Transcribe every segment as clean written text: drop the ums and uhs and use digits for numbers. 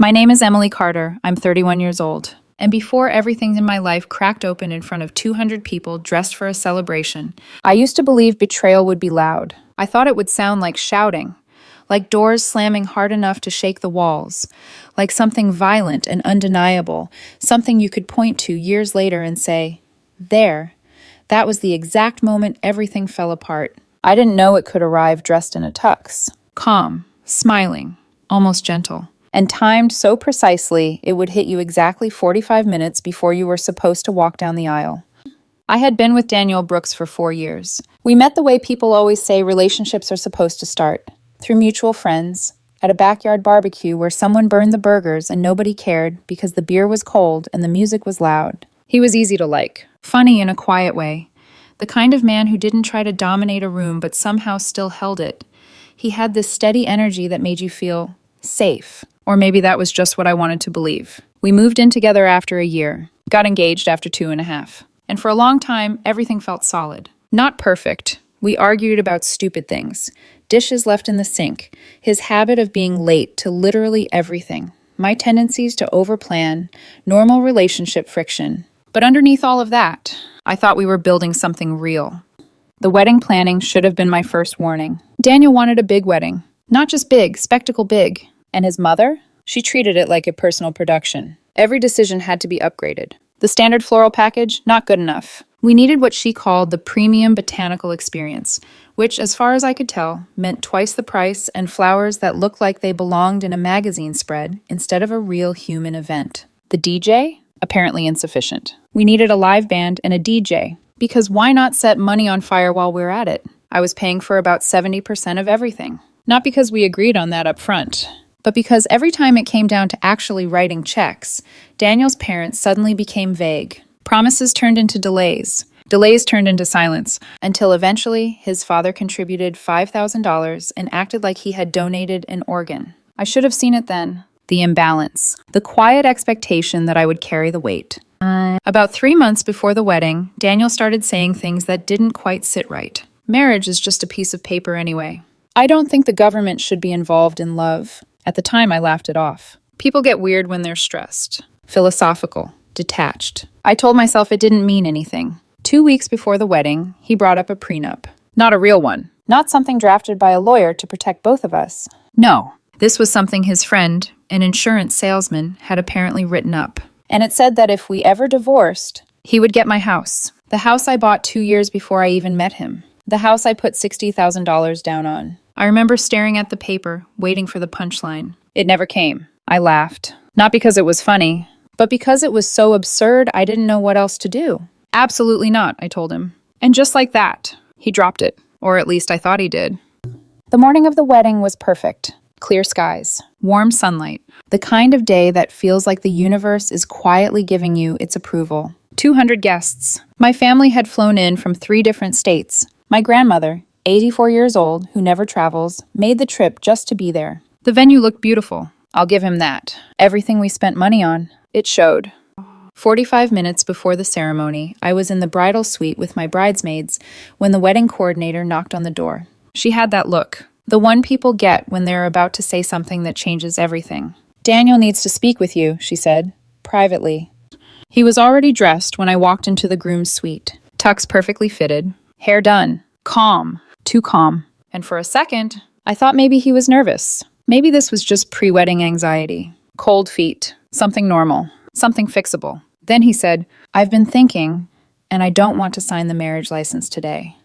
My name is Emily Carter. I'm 31 years old. And before everything in my life cracked open in front of 200 people dressed for a celebration, I used to believe betrayal would be loud. I thought it would sound like shouting, like doors slamming hard enough to shake the walls, like something violent and undeniable, something you could point to years later and say, there, that was the exact moment everything fell apart. I didn't know it could arrive dressed in a tux, calm, smiling, almost gentle, and timed so precisely it would hit you exactly 45 minutes before you were supposed to walk down the aisle. I had been with Daniel Brooks for 4 years. We met the way people always say relationships are supposed to start, through mutual friends, at a backyard barbecue where someone burned the burgers and nobody cared because the beer was cold and the music was loud. He was easy to like, funny in a quiet way, the kind of man who didn't try to dominate a room but somehow still held it. He had this steady energy that made you feel safe. Or maybe that was just what I wanted to believe. We moved in together after a year, got engaged after 2.5. And for a long time, everything felt solid. Not perfect. We argued about stupid things. Dishes left in the sink. His habit of being late to literally everything. My tendencies to overplan. Normal relationship friction. But underneath all of that, I thought we were building something real. The wedding planning should have been my first warning. Daniel wanted a big wedding. Not just big, spectacle big. And his mother? She treated it like a personal production. Every decision had to be upgraded. The standard floral package? Not good enough. We needed what she called the premium botanical experience, which, as far as I could tell, meant twice the price and flowers that looked like they belonged in a magazine spread instead of a real human event. The DJ? Apparently insufficient. We needed a live band and a DJ, because why not set money on fire while we're at it? I was paying for about 70% of everything. Not because we agreed on that up front, but because every time it came down to actually writing checks, Daniel's parents suddenly became vague. Promises turned into delays. Delays turned into silence, until eventually his father contributed $5,000 and acted like he had donated an organ. I should have seen it then. The imbalance. The quiet expectation that I would carry the weight. About 3 months before the wedding, Daniel started saying things that didn't quite sit right. Marriage is just a piece of paper anyway. I don't think the government should be involved in love. At the time, I laughed it off. People get weird when they're stressed. Philosophical. Detached. I told myself it didn't mean anything. 2 weeks before the wedding, he brought up a prenup. Not a real one. Not something drafted by a lawyer to protect both of us. No. This was something his friend, an insurance salesman, had apparently written up. And it said that if we ever divorced, he would get my house. The house I bought 2 years before I even met him. The house I put $60,000 down on. I remember staring at the paper, waiting for the punchline. It never came. I laughed. Not because it was funny, but because it was so absurd I didn't know what else to do. Absolutely not, I told him. And just like that, he dropped it. Or at least I thought he did. The morning of the wedding was perfect. Clear skies, warm sunlight, the kind of day that feels like the universe is quietly giving you its approval. 200 guests. My family had flown in from 3 different states. My grandmother, 84 years old, who never travels, made the trip just to be there. The venue looked beautiful. I'll give him that. Everything we spent money on, it showed. 45 minutes before the ceremony, I was in the bridal suite with my bridesmaids when the wedding coordinator knocked on the door. She had that look. The one people get when they're about to say something that changes everything. Daniel needs to speak with you, she said, privately. He was already dressed when I walked into the groom's suite. Tux perfectly fitted, hair done, calm, too calm. And for a second, I thought maybe he was nervous. Maybe this was just pre-wedding anxiety. Cold feet, something normal, something fixable. Then he said, I've been thinking, and I don't want to sign the marriage license today.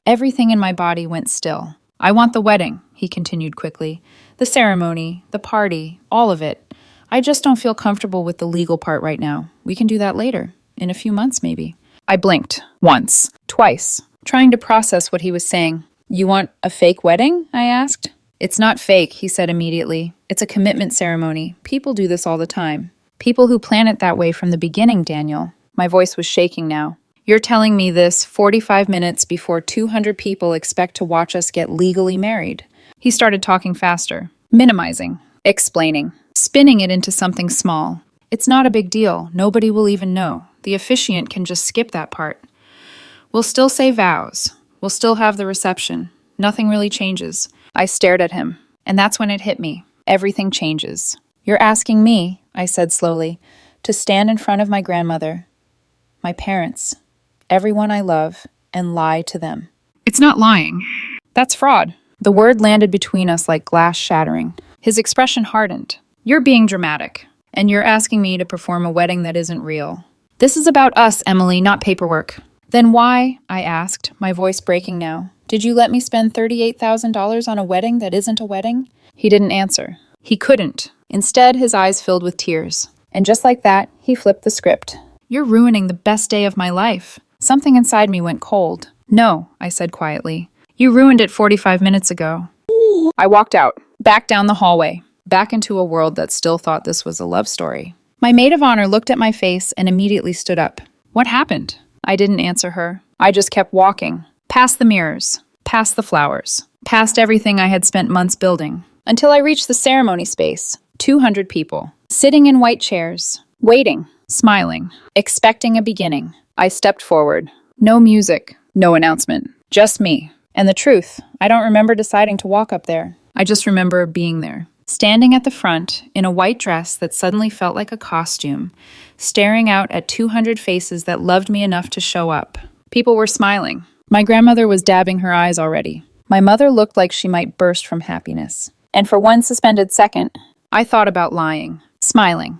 Everything in my body went still. I want the wedding, he continued quickly. The ceremony, the party, all of it. I just don't feel comfortable with the legal part right now. We can do that later. In a few months, maybe. I blinked. Once. Twice. Trying to process what he was saying. You want a fake wedding? I asked. It's not fake, he said immediately. It's a commitment ceremony. People do this all the time. People who plan it that way from the beginning, Daniel. My voice was shaking now. You're telling me this 45 minutes before 200 people expect to watch us get legally married. He started talking faster, minimizing, explaining, spinning it into something small. It's not a big deal. Nobody will even know. The officiant can just skip that part. We'll still say vows. We'll still have the reception. Nothing really changes. I stared at him, and that's when it hit me. Everything changes. You're asking me, I said slowly, to stand in front of my grandmother, my parents, everyone I love, and lie to them. It's not lying. That's fraud. The word landed between us like glass shattering. His expression hardened. You're being dramatic, and you're asking me to perform a wedding that isn't real. This is about us, Emily, not paperwork. Then why, I asked, my voice breaking now, did you let me spend $38,000 on a wedding that isn't a wedding? He didn't answer. He couldn't. Instead, his eyes filled with tears. And just like that, he flipped the script. You're ruining the best day of my life. Something inside me went cold. No, I said quietly. You ruined it 45 minutes ago. I walked out, back down the hallway, back into a world that still thought this was a love story. My maid of honor looked at my face and immediately stood up. What happened? I didn't answer her. I just kept walking, past the mirrors, past the flowers, past everything I had spent months building, until I reached the ceremony space. 200 people, sitting in white chairs, waiting, smiling, expecting a beginning. I stepped forward. No music, no announcement, just me. And the truth, I don't remember deciding to walk up there. I just remember being there, standing at the front in a white dress that suddenly felt like a costume, staring out at 200 faces that loved me enough to show up. People were smiling. My grandmother was dabbing her eyes already. My mother looked like she might burst from happiness. And for one suspended second, I thought about lying, smiling,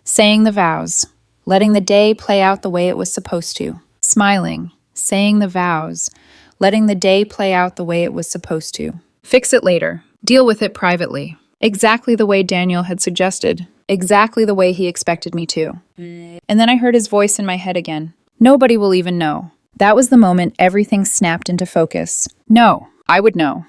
saying the vows, letting the day play out the way it was supposed to. Smiling, saying the vows, letting the day play out the way it was supposed to. Fix it later. Deal with it privately. Exactly the way Daniel had suggested. Exactly the way he expected me to. And then I heard his voice in my head again. Nobody will even know. That was the moment everything snapped into focus. No, I would know.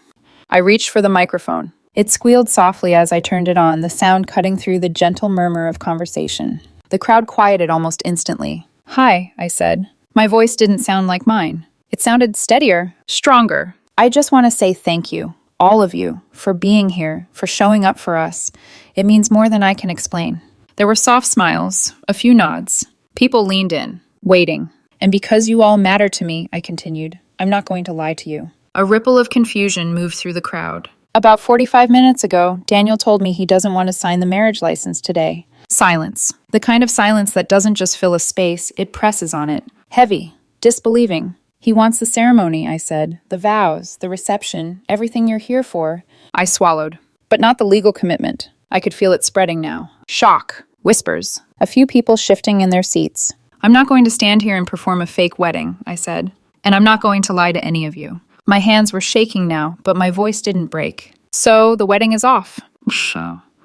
I reached for the microphone. It squealed softly as I turned it on, the sound cutting through the gentle murmur of conversation. The crowd quieted almost instantly. Hi, I said. My voice didn't sound like mine. It sounded steadier, stronger. I just want to say thank you, all of you, for being here, for showing up for us. It means more than I can explain. There were soft smiles, a few nods. People leaned in, waiting. And because you all matter to me, I continued, I'm not going to lie to you. A ripple of confusion moved through the crowd. About 45 minutes ago, Daniel told me he doesn't want to sign the marriage license today. Silence. The kind of silence that doesn't just fill a space, it presses on it. Heavy. Disbelieving. He wants the ceremony, I said. The vows, the reception, everything you're here for. I swallowed. But not the legal commitment. I could feel it spreading now. Shock. Whispers. A few people shifting in their seats. I'm not going to stand here and perform a fake wedding, I said. And I'm not going to lie to any of you. My hands were shaking now, but my voice didn't break. So, the wedding is off.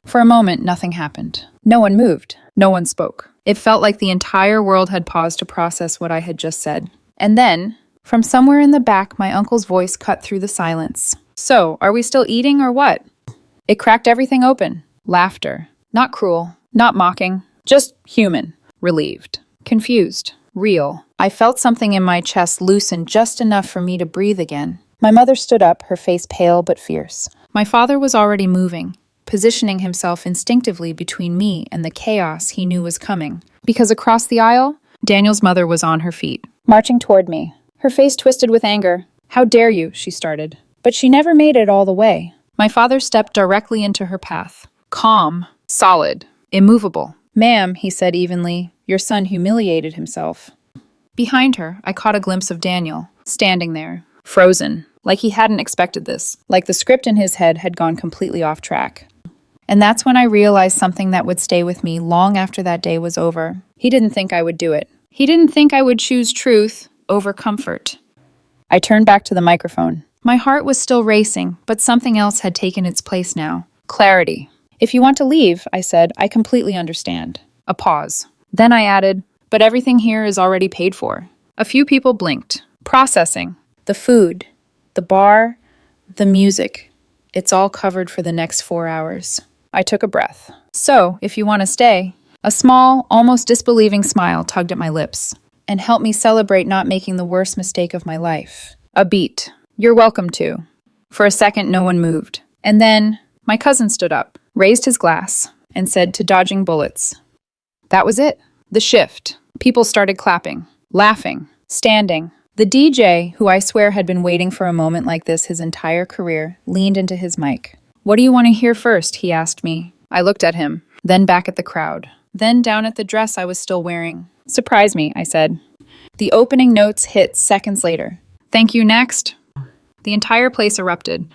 For a moment, nothing happened. No one moved. No one spoke. It felt like the entire world had paused to process what I had just said. And then, from somewhere in the back, my uncle's voice cut through the silence. So, are we still eating or what? It cracked everything open. Laughter. Not cruel. Not mocking. Just human. Relieved. Confused. Real. I felt something in my chest loosen just enough for me to breathe again. My mother stood up, her face pale but fierce. My father was already moving, positioning himself instinctively between me and the chaos he knew was coming. Because across the aisle, Daniel's mother was on her feet, marching toward me. Her face twisted with anger. How dare you, she started. But she never made it all the way. My father stepped directly into her path. Calm, solid, immovable. Ma'am, he said evenly, your son humiliated himself. Behind her, I caught a glimpse of Daniel, standing there, frozen, like he hadn't expected this, like the script in his head had gone completely off track. And that's when I realized something that would stay with me long after that day was over. He didn't think I would do it. He didn't think I would choose truth over comfort. I turned back to the microphone. My heart was still racing, but something else had taken its place now. Clarity. If you want to leave, I said, I completely understand. A pause. Then I added, but everything here is already paid for. A few people blinked. Processing. The food. The bar. The music. It's all covered for the next 4 hours. I took a breath. So, if you want to stay. A small, almost disbelieving smile tugged at my lips and helped me celebrate not making the worst mistake of my life. A beat. You're welcome to. For a second, no one moved. And then, my cousin stood up, raised his glass, and said to dodging bullets. That was it. The shift. People started clapping, laughing, standing. The DJ, who I swear had been waiting for a moment like this his entire career, leaned into his mic. What do you want to hear first? He asked me. I looked at him, then back at the crowd, then down at the dress I was still wearing. Surprise me, I said. The opening notes hit seconds later. Thank you, next. The entire place erupted.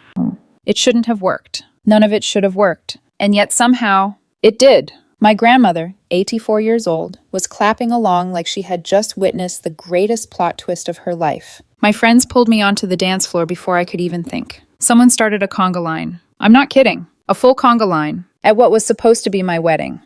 It shouldn't have worked. None of it should have worked. And yet somehow, it did. My grandmother, 84 years old, was clapping along like she had just witnessed the greatest plot twist of her life. My friends pulled me onto the dance floor before I could even think. Someone started a conga line. I'm not kidding. A full conga line at what was supposed to be my wedding.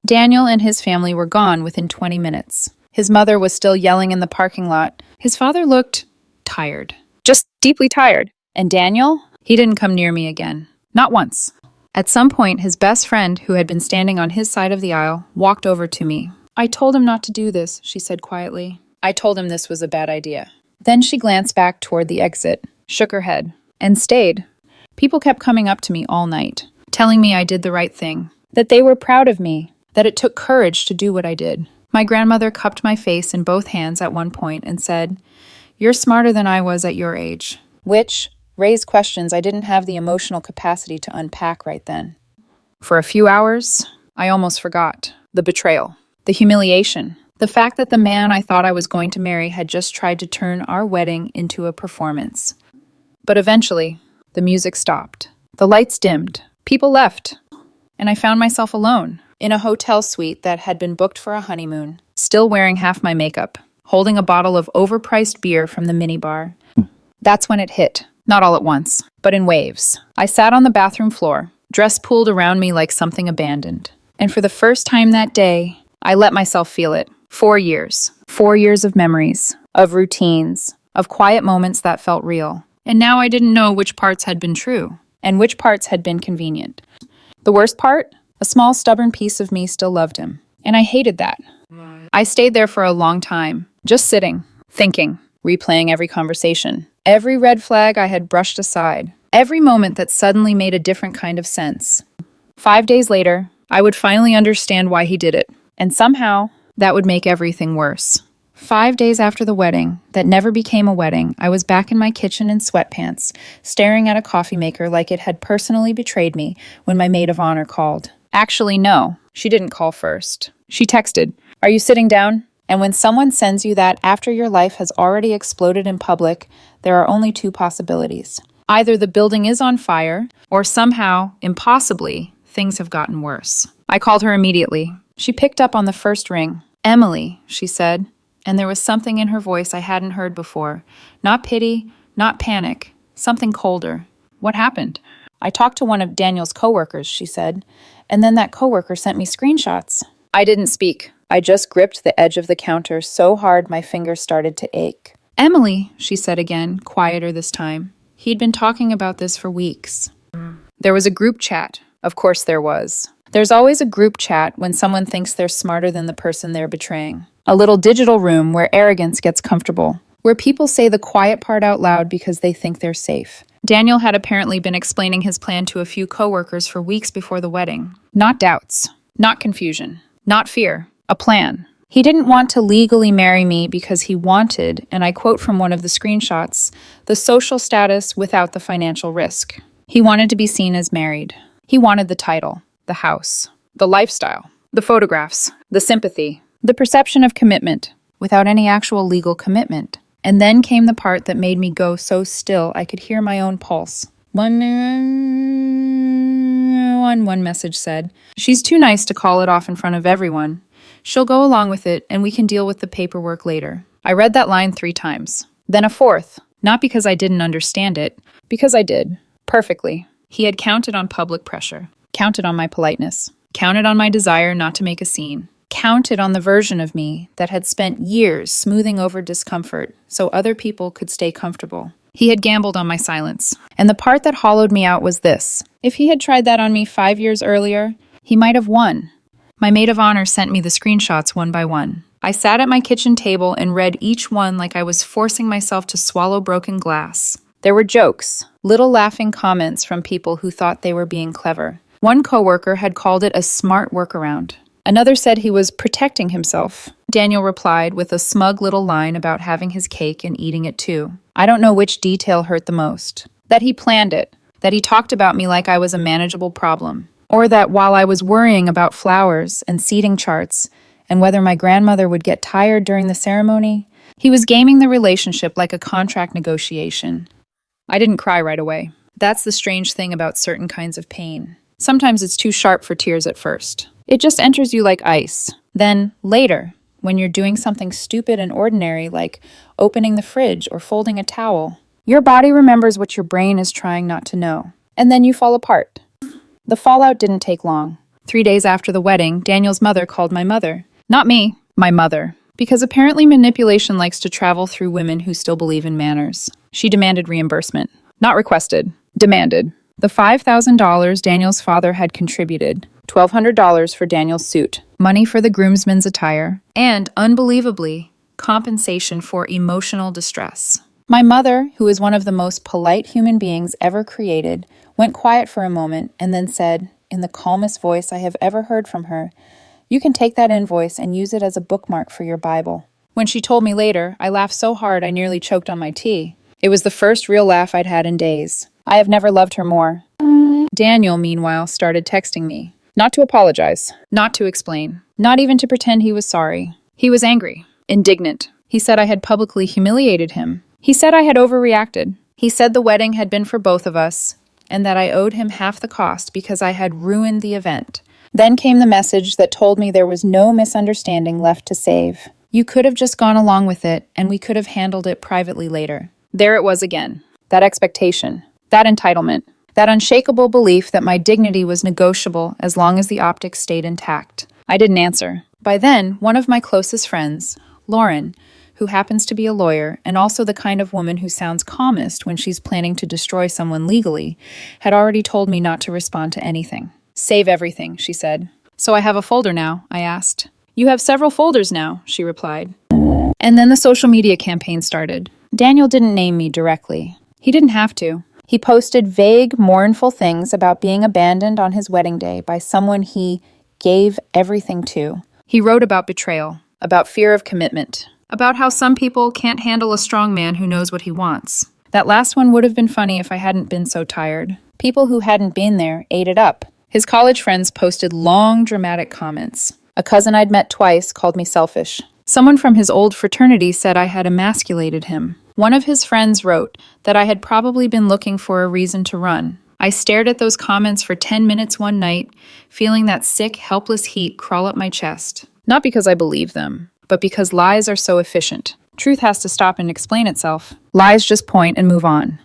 Daniel and his family were gone within 20 minutes. His mother was still yelling in the parking lot. His father looked tired. Just deeply tired. And Daniel? He didn't come near me again. Not once. At some point, his best friend, who had been standing on his side of the aisle, walked over to me. I told him not to do this, she said quietly. I told him this was a bad idea. Then she glanced back toward the exit, shook her head, and stayed. People kept coming up to me all night, telling me I did the right thing, that they were proud of me, that it took courage to do what I did. My grandmother cupped my face in both hands at one point and said, "You're smarter than I was at your age," which raised questions I didn't have the emotional capacity to unpack right then. For a few hours, I almost forgot. The betrayal, the humiliation, the fact that the man I thought I was going to marry had just tried to turn our wedding into a performance. But eventually, the music stopped. The lights dimmed. People left. And I found myself alone, in a hotel suite that had been booked for a honeymoon, still wearing half my makeup, holding a bottle of overpriced beer from the minibar. That's when it hit. Not all at once, but in waves. I sat on the bathroom floor, dress pulled around me like something abandoned. And for the first time that day, I let myself feel it. 4 years. 4 years of memories, of routines, of quiet moments that felt real. And now I didn't know which parts had been true, and which parts had been convenient. The worst part? A small, stubborn piece of me still loved him. And I hated that. I stayed there for a long time, just sitting, thinking, replaying every conversation. Every red flag I had brushed aside. Every moment that suddenly made a different kind of sense. 5 days later, I would finally understand why he did it. And somehow, that would make everything worse. 5 days after the wedding, that never became a wedding, I was back in my kitchen in sweatpants, staring at a coffee maker like it had personally betrayed me when my maid of honor called. Actually, no, she didn't call first. She texted, "Are you sitting down?" And when someone sends you that after your life has already exploded in public, there are only two possibilities. Either the building is on fire, or somehow, impossibly, things have gotten worse. I called her immediately. She picked up on the first ring. "Emily," she said, and there was something in her voice I hadn't heard before. Not pity, not panic, something colder. "What happened?" "I talked to one of Daniel's coworkers," she said, "and then that coworker sent me screenshots." I didn't speak. I just gripped the edge of the counter so hard my fingers started to ache. "Emily," she said again, quieter this time. He'd been talking about this for weeks. There was a group chat. Of course there was. There's always a group chat when someone thinks they're smarter than the person they're betraying. A little digital room where arrogance gets comfortable, where people say the quiet part out loud because they think they're safe. Daniel had apparently been explaining his plan to a few coworkers for weeks before the wedding. Not doubts, not confusion, not fear. A plan. He didn't want to legally marry me because he wanted, and I quote from one of the screenshots, the social status without the financial risk. He wanted to be seen as married. He wanted the title, the house, the lifestyle, the photographs, the sympathy, the perception of commitment, without any actual legal commitment. And then came the part that made me go so still I could hear my own pulse. One message said, "She's too nice to call it off in front of everyone. She'll go along with it, and we can deal with the paperwork later." I read that line 3 times. Then a fourth, not because I didn't understand it, because I did, perfectly. He had counted on public pressure, counted on my politeness, counted on my desire not to make a scene, counted on the version of me that had spent years smoothing over discomfort so other people could stay comfortable. He had gambled on my silence. And the part that hollowed me out was this. If he had tried that on me 5 years earlier, he might have won. My maid of honor sent me the screenshots one by one. I sat at my kitchen table and read each one like I was forcing myself to swallow broken glass. There were jokes, little laughing comments from people who thought they were being clever. One coworker had called it a smart workaround. Another said he was protecting himself. Daniel replied with a smug little line about having his cake and eating it too. I don't know which detail hurt the most. That he planned it. That he talked about me like I was a manageable problem. Or that while I was worrying about flowers and seating charts and whether my grandmother would get tired during the ceremony, he was gaming the relationship like a contract negotiation. I didn't cry right away. That's the strange thing about certain kinds of pain. Sometimes it's too sharp for tears at first. It just enters you like ice. Then, later, when you're doing something stupid and ordinary like opening the fridge or folding a towel, your body remembers what your brain is trying not to know. And then you fall apart. The fallout didn't take long. 3 days after the wedding, Daniel's mother called my mother. Not me, my mother. Because apparently manipulation likes to travel through women who still believe in manners. She demanded reimbursement. Not requested. Demanded. The $5,000 Daniel's father had contributed, $1,200 for Daniel's suit, money for the groomsmen's attire, and, unbelievably, compensation for emotional distress. My mother, who is one of the most polite human beings ever created, went quiet for a moment and then said, in the calmest voice I have ever heard from her, "You can take that invoice and use it as a bookmark for your Bible." When she told me later, I laughed so hard I nearly choked on my tea. It was the first real laugh I'd had in days. I have never loved her more. Daniel, meanwhile, started texting me. Not to apologize. Not to explain. Not even to pretend he was sorry. He was angry. Indignant. He said I had publicly humiliated him. He said I had overreacted. He said the wedding had been for both of us, and that I owed him half the cost because I had ruined the event. Then came the message that told me there was no misunderstanding left to save. You could have just gone along with it, and we could have handled it privately later. There it was again. That expectation. That entitlement. That unshakable belief that my dignity was negotiable as long as the optics stayed intact. I didn't answer. By then, one of my closest friends, Lauren, who happens to be a lawyer and also the kind of woman who sounds calmest when she's planning to destroy someone legally, had already told me not to respond to anything. Save everything, she said. So I have a folder now, I asked. You have several folders now, she replied. And then the social media campaign started. Daniel didn't name me directly. He didn't have to. He posted vague, mournful things about being abandoned on his wedding day by someone he gave everything to. He wrote about betrayal, about fear of commitment, about how some people can't handle a strong man who knows what he wants. That last one would have been funny if I hadn't been so tired. People who hadn't been there ate it up. His college friends posted long, dramatic comments. A cousin I'd met twice called me selfish. Someone from his old fraternity said I had emasculated him. One of his friends wrote that I had probably been looking for a reason to run. I stared at those comments for 10 minutes one night, feeling that sick, helpless heat crawl up my chest. Not because I believe them, but because lies are so efficient. Truth has to stop and explain itself. Lies just point and move on.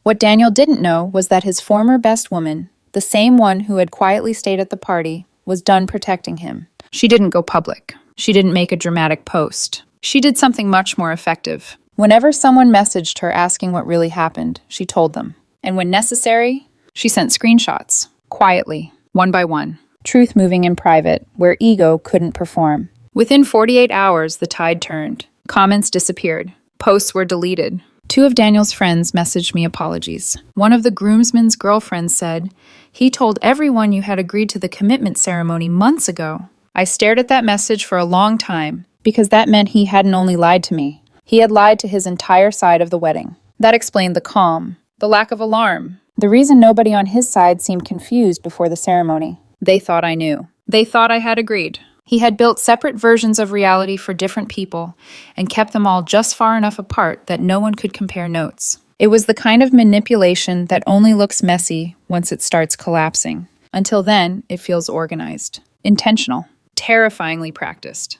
What Daniel didn't know was that his former best woman, the same one who had quietly stayed at the party, was done protecting him. She didn't go public. She didn't make a dramatic post. She did something much more effective. Whenever someone messaged her asking what really happened, she told them. And when necessary, she sent screenshots, quietly, one by one. Truth moving in private, where ego couldn't perform. Within 48 hours, the tide turned. Comments disappeared. Posts were deleted. 2 of Daniel's friends messaged me apologies. One of the groomsmen's girlfriends said, "He told everyone you had agreed to the commitment ceremony months ago." I stared at that message for a long time, because that meant he hadn't only lied to me. He had lied to his entire side of the wedding. That explained the calm, the lack of alarm, the reason nobody on his side seemed confused before the ceremony. They thought I knew. They thought I had agreed. He had built separate versions of reality for different people and kept them all just far enough apart that no one could compare notes. It was the kind of manipulation that only looks messy once it starts collapsing. Until then, it feels organized, intentional, terrifyingly practiced.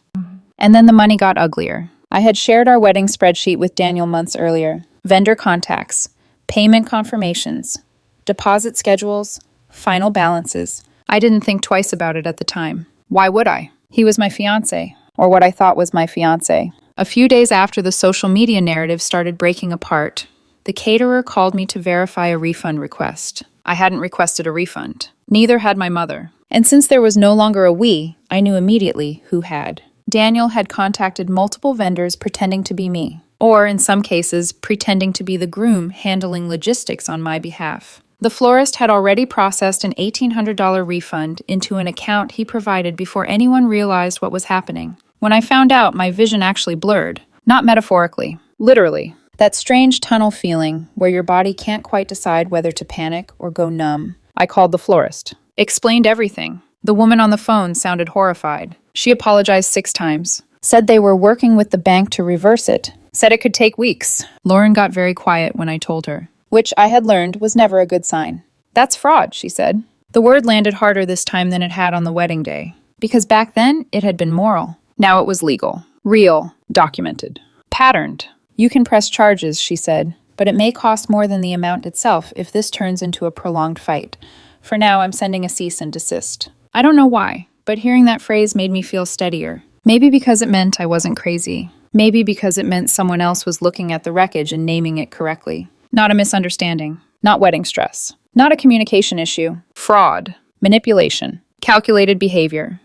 And then the money got uglier. I had shared our wedding spreadsheet with Daniel months earlier. Vendor contacts, payment confirmations, deposit schedules, final balances. I didn't think twice about it at the time. Why would I? He was my fiancé, or what I thought was my fiancé. A few days after the social media narrative started breaking apart, the caterer called me to verify a refund request. I hadn't requested a refund. Neither had my mother. And since there was no longer a we, I knew immediately who had. Daniel had contacted multiple vendors pretending to be me, or in some cases, pretending to be the groom handling logistics on my behalf. The florist had already processed an $1,800 refund into an account he provided before anyone realized what was happening. When I found out, my vision actually blurred. Not metaphorically, literally. That strange tunnel feeling where your body can't quite decide whether to panic or go numb. I called the florist. Explained everything. The woman on the phone sounded horrified. She apologized 6 times. Said they were working with the bank to reverse it. Said it could take weeks. Lauren got very quiet when I told her, which I had learned was never a good sign. That's fraud, she said. The word landed harder this time than it had on the wedding day. Because back then, it had been moral. Now it was legal. Real. Documented. Patterned. You can press charges, she said, but it may cost more than the amount itself if this turns into a prolonged fight. For now, I'm sending a cease and desist. I don't know why, but hearing that phrase made me feel steadier. Maybe because it meant I wasn't crazy. Maybe because it meant someone else was looking at the wreckage and naming it correctly. Not a misunderstanding. Not wedding stress. Not a communication issue. Fraud. Manipulation. Calculated behavior.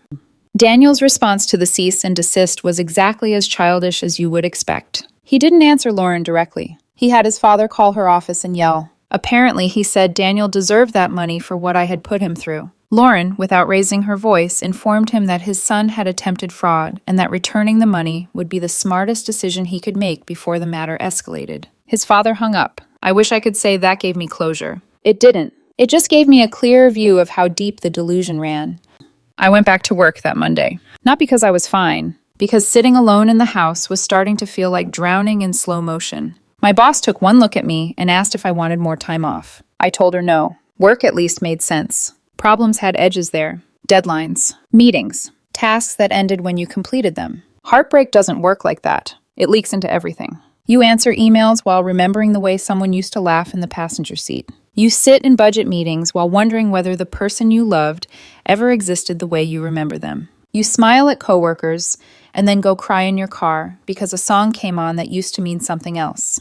Daniel's response to the cease and desist was exactly as childish as you would expect. He didn't answer Lauren directly. He had his father call her office and yell. Apparently, he said Daniel deserved that money for what I had put him through. Lauren, without raising her voice, informed him that his son had attempted fraud and that returning the money would be the smartest decision he could make before the matter escalated. His father hung up. I wish I could say that gave me closure. It didn't. It just gave me a clearer view of how deep the delusion ran. I went back to work that Monday. Not because I was fine, because sitting alone in the house was starting to feel like drowning in slow motion. My boss took one look at me and asked if I wanted more time off. I told her no. Work at least made sense. Problems had edges there. Deadlines. Meetings. Tasks that ended when you completed them. Heartbreak doesn't work like that. It leaks into everything. You answer emails while remembering the way someone used to laugh in the passenger seat. You sit in budget meetings while wondering whether the person you loved ever existed the way you remember them. You smile at coworkers and then go cry in your car because a song came on that used to mean something else.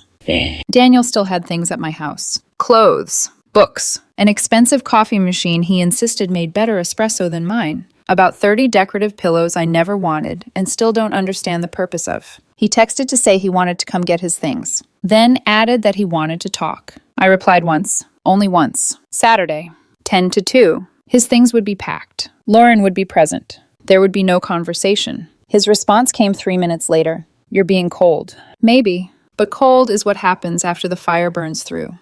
Daniel still had things at my house. Clothes, books, an expensive coffee machine he insisted made better espresso than mine, about 30 decorative pillows I never wanted and still don't understand the purpose of. He texted to say he wanted to come get his things, then added that he wanted to talk. I replied once. Only once. Saturday, 10 to 2. His things would be packed. Lauren would be present. There would be no conversation. His response came 3 minutes later. You're being cold. Maybe, but cold is what happens after the fire burns through.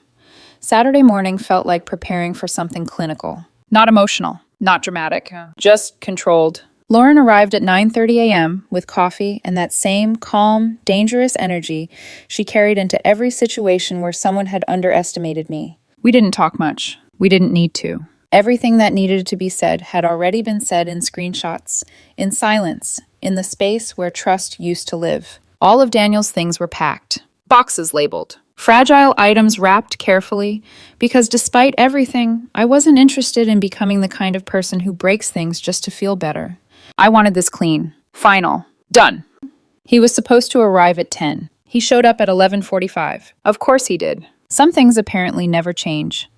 Saturday morning felt like preparing for something clinical. Not emotional, not dramatic, just controlled. Lauren arrived at 9:30 a.m. with coffee and that same calm, dangerous energy she carried into every situation where someone had underestimated me. We didn't talk much. We didn't need to. Everything that needed to be said had already been said in screenshots, in silence, in the space where trust used to live. All of Daniel's things were packed. Boxes labeled. Fragile items wrapped carefully, because despite everything, I wasn't interested in becoming the kind of person who breaks things just to feel better. I wanted this clean. Final. Done. He was supposed to arrive at 10. He showed up at 11:45. Of course he did. Some things apparently never change.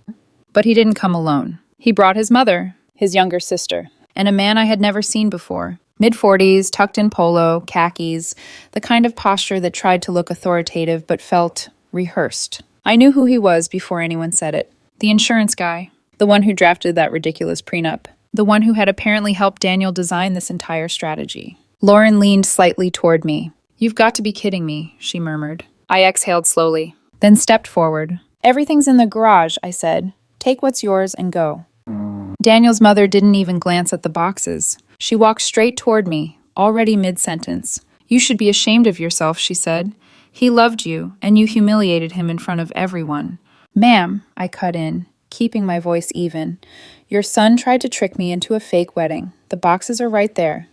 But he didn't come alone. He brought his mother, his younger sister, and a man I had never seen before. Mid-40s, tucked in polo, khakis, the kind of posture that tried to look authoritative but felt rehearsed. I knew who he was before anyone said it. The insurance guy. The one who drafted that ridiculous prenup. The one who had apparently helped Daniel design this entire strategy. Lauren leaned slightly toward me. You've got to be kidding me, she murmured. I exhaled slowly, then stepped forward. Everything's in the garage, I said. Take what's yours and go. Daniel's mother didn't even glance at the boxes. She walked straight toward me, already mid-sentence. You should be ashamed of yourself, she said. He loved you, and you humiliated him in front of everyone. Ma'am, I cut in, keeping my voice even. Your son tried to trick me into a fake wedding. The boxes are right there.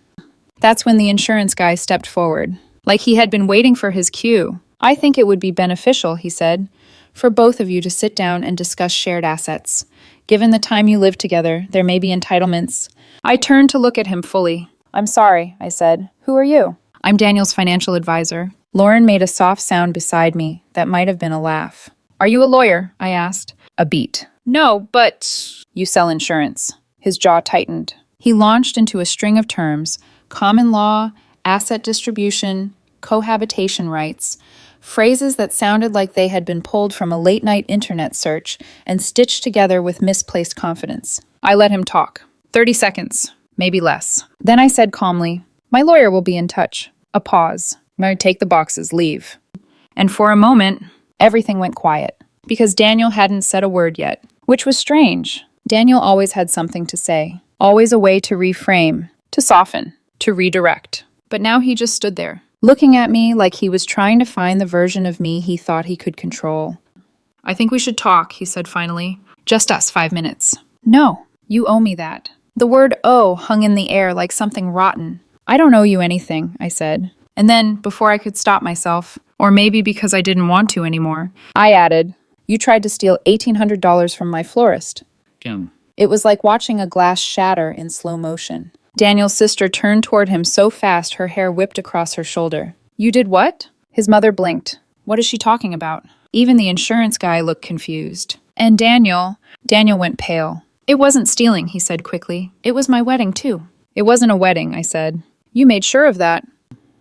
That's when the insurance guy stepped forward, like he had been waiting for his cue. I think it would be beneficial, he said, for both of you to sit down and discuss shared assets. Given the time you live together, there may be entitlements. I turned to look at him fully. I'm sorry, I said. Who are you? I'm Daniel's financial advisor. Lauren made a soft sound beside me that might have been a laugh. Are you a lawyer? I asked. A beat. No, but... You sell insurance. His jaw tightened. He launched into a string of terms: common law, asset distribution, cohabitation rights, phrases that sounded like they had been pulled from a late-night internet search and stitched together with misplaced confidence. I let him talk. 30 seconds, maybe less. Then I said calmly, my lawyer will be in touch. A pause. I take the boxes, leave. And for a moment, everything went quiet, because Daniel hadn't said a word yet, which was strange. Daniel always had something to say, always a way to reframe, to soften, to redirect. But now he just stood there, looking at me like he was trying to find the version of me he thought he could control. "I think we should talk," he said finally. "Just us, 5 minutes." "No, you owe me that." The word "owe" hung in the air like something rotten. "I don't owe you anything," I said. And then, before I could stop myself, or maybe because I didn't want to anymore, I added, "You tried to steal $1,800 from my florist." Kim. It was like watching a glass shatter in slow motion. Daniel's sister turned toward him so fast her hair whipped across her shoulder. "You did what?" His mother blinked. "What is she talking about?" Even the insurance guy looked confused. And Daniel went pale. "It wasn't stealing," he said quickly. "It was my wedding, too." "It wasn't a wedding," I said. "You made sure of that."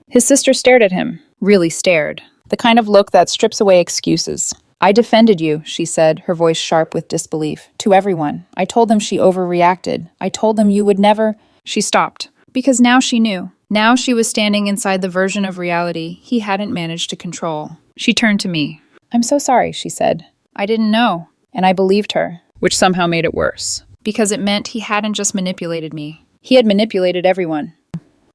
His sister stared at him, really stared. The kind of look that strips away excuses. "I defended you," she said, her voice sharp with disbelief. "To everyone. I told them she overreacted. I told them you would never—" She stopped, because now she knew. Now she was standing inside the version of reality he hadn't managed to control. She turned to me. "I'm so sorry," she said. "I didn't know." And I believed her, which somehow made it worse, because it meant he hadn't just manipulated me. He had manipulated everyone.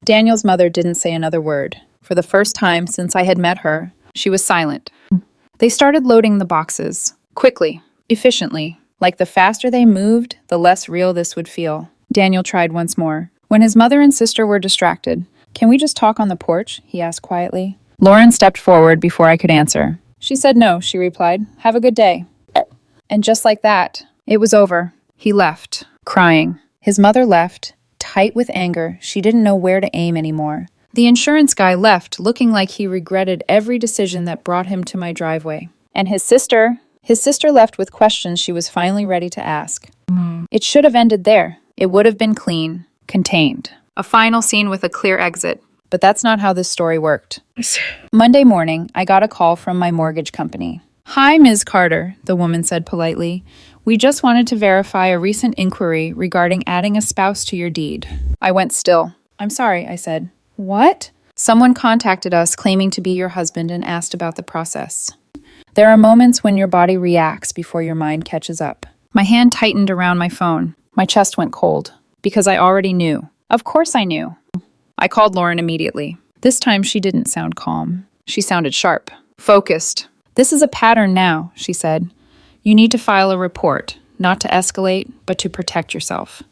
Daniel's mother didn't say another word. For the first time since I had met her, she was silent. They started loading the boxes, quickly, efficiently, like the faster they moved, the less real this would feel. Daniel tried once more. When his mother and sister were distracted, "Can we just talk on the porch?" he asked quietly. Lauren stepped forward before I could answer. She said no, she replied. "Have a good day." And just like that, it was over. He left, crying. His mother left, tight with anger. She didn't know where to aim anymore. The insurance guy left, looking like he regretted every decision that brought him to my driveway. And his sister left with questions she was finally ready to ask. It should have ended there. It would have been clean, contained. A final scene with a clear exit. But that's not how this story worked. Monday morning, I got a call from my mortgage company. "Hi, Ms. Carter," the woman said politely. "We just wanted to verify a recent inquiry regarding adding a spouse to your deed." I went still. "I'm sorry," I said. "What?" "Someone contacted us claiming to be your husband and asked about the process." There are moments when your body reacts before your mind catches up. My hand tightened around my phone. My chest went cold. Because I already knew. Of course I knew. I called Lauren immediately. This time she didn't sound calm. She sounded sharp, focused. "This is a pattern now," she said. "You need to file a report, not to escalate, but to protect yourself."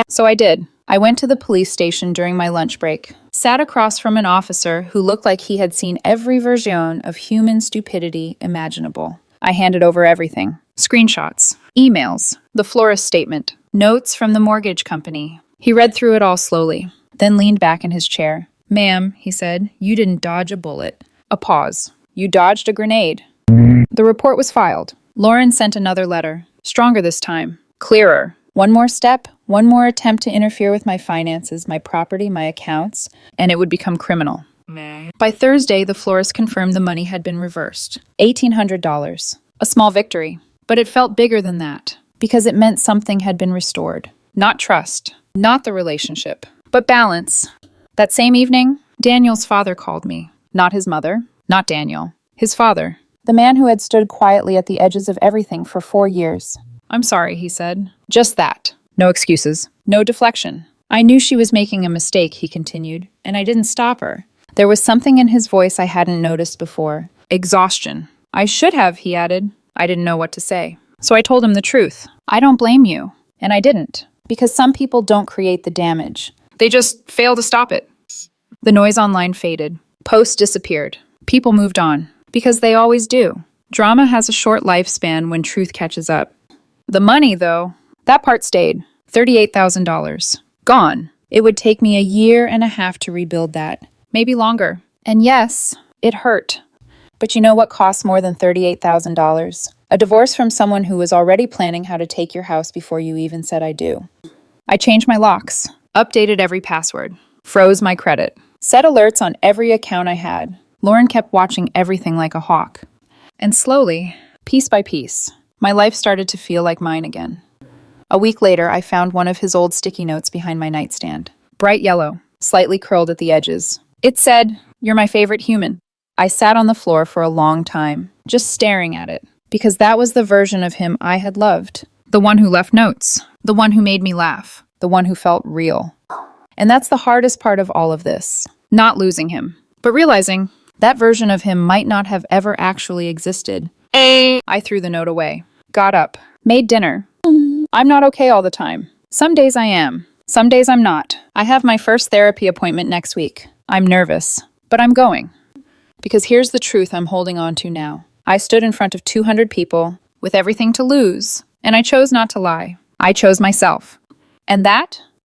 So I did. I went to the police station during my lunch break, sat across from an officer who looked like he had seen every version of human stupidity imaginable. I handed over everything. Screenshots, emails, the florist statement, notes from the mortgage company. He read through it all slowly, then leaned back in his chair. "Ma'am," he said, "you didn't dodge a bullet." A pause. "You dodged a grenade." The report was filed. Lauren sent another letter, stronger this time, clearer. One more step, one more attempt to interfere with my finances, my property, my accounts, and it would become criminal. By Thursday, the florist confirmed the money had been reversed. $1,800. A small victory. But it felt bigger than that, because it meant something had been restored. Not trust, not the relationship, but balance. That same evening, Daniel's father called me. Not his mother, not Daniel. His father. The man who had stood quietly at the edges of everything for 4 years. "I'm sorry," he said. Just that. No excuses. No deflection. "I knew she was making a mistake," he continued, "and I didn't stop her." There was something in his voice I hadn't noticed before. Exhaustion. "I should have," he added. I didn't know what to say. So I told him the truth. "I don't blame you." And I didn't. Because some people don't create the damage. They just fail to stop it. The noise online faded. Posts disappeared. People moved on. Because they always do. Drama has a short lifespan when truth catches up. The money, though, that part stayed. $38,000. Gone. It would take me a year and a half to rebuild that. Maybe longer. And yes, it hurt. But you know what costs more than $38,000? A divorce from someone who was already planning how to take your house before you even said I do. I changed my locks, updated every password, froze my credit, set alerts on every account I had. Lauren kept watching everything like a hawk. And slowly, piece by piece, my life started to feel like mine again. A week later, I found one of his old sticky notes behind my nightstand. Bright yellow, slightly curled at the edges. It said, "You're my favorite human." I sat on the floor for a long time, just staring at it, because that was the version of him I had loved. The one who left notes. The one who made me laugh. The one who felt real. And that's the hardest part of all of this. Not losing him, but realizing that version of him might not have ever actually existed. I threw the note away, got up, made dinner. I'm not okay all the time. Some days I am. Some days I'm not. I have my first therapy appointment next week. I'm nervous, but I'm going. Because here's the truth I'm holding on to now. I stood in front of 200 people with everything to lose, and I chose not to lie. I chose myself. And that